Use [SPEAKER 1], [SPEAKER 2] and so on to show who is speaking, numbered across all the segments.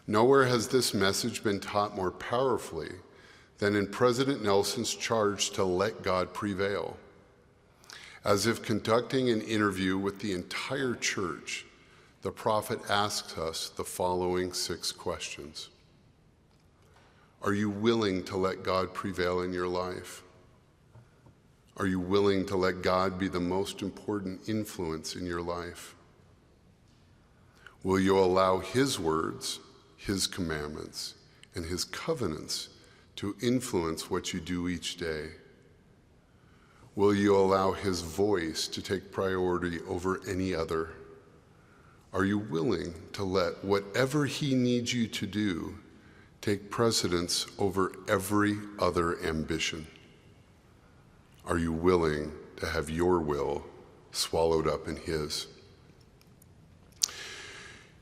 [SPEAKER 1] Nowhere has this message been taught more powerfully than in President Nelson's charge to let God prevail. As if conducting an interview with the entire church, the prophet asks us the following 6 questions. Are you willing to let God prevail in your life? Are you willing to let God be the most important influence in your life? Will you allow his words, his commandments, and his covenants to influence what you do each day? Will you allow his voice to take priority over any other? Are you willing to let whatever he needs you to do take precedence over every other ambition? Are you willing to have your will swallowed up in his?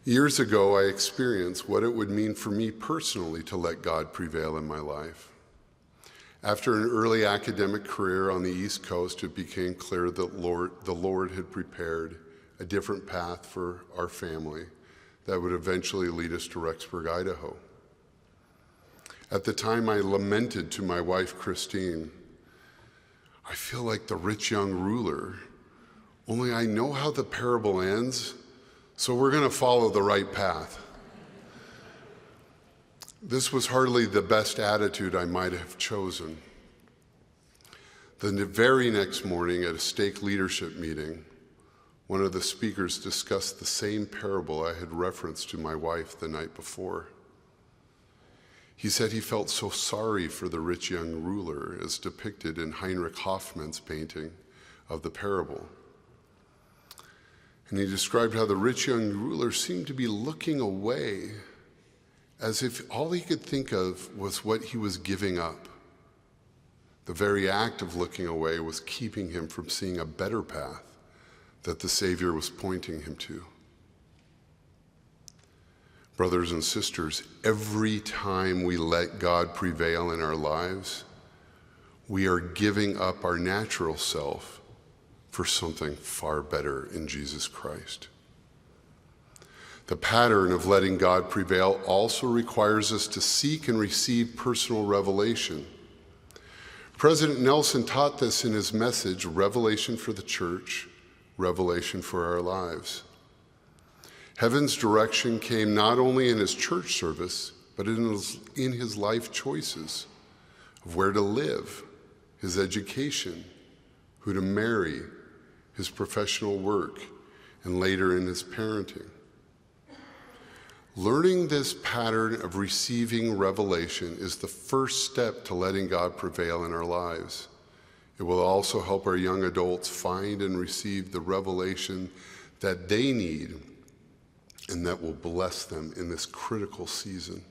[SPEAKER 1] Years ago, I experienced what it would mean for me personally to let God prevail in my life. After an early academic career on the East Coast, it became clear that the Lord had prepared a different path for our family that would eventually lead us to Rexburg, Idaho. At the time, I lamented to my wife, Christine, I feel like the rich young ruler, only I know how the parable ends, so we're going to follow the right path. This was hardly the best attitude I might have chosen. The very next morning at a stake leadership meeting, one of the speakers discussed the same parable I had referenced to my wife the night before. He said he felt so sorry for the rich young ruler as depicted in Heinrich Hoffmann's painting of the parable. And he described how the rich young ruler seemed to be looking away as if all he could think of was what he was giving up. The very act of looking away was keeping him from seeing a better path that the Savior was pointing him to. Brothers and sisters, every time we let God prevail in our lives, we are giving up our natural self for something far better in Jesus Christ. The pattern of letting God prevail also requires us to seek and receive personal revelation. President Nelson taught this in his message, Revelation for the Church, Revelation for Our Lives. Heaven's direction came not only in his church service, but in his life choices of where to live, his education, who to marry, his professional work, and later in his parenting. Learning this pattern of receiving revelation is the first step to letting God prevail in our lives. It will also help our young adults find and receive the revelation that they need and that will bless them in this critical season.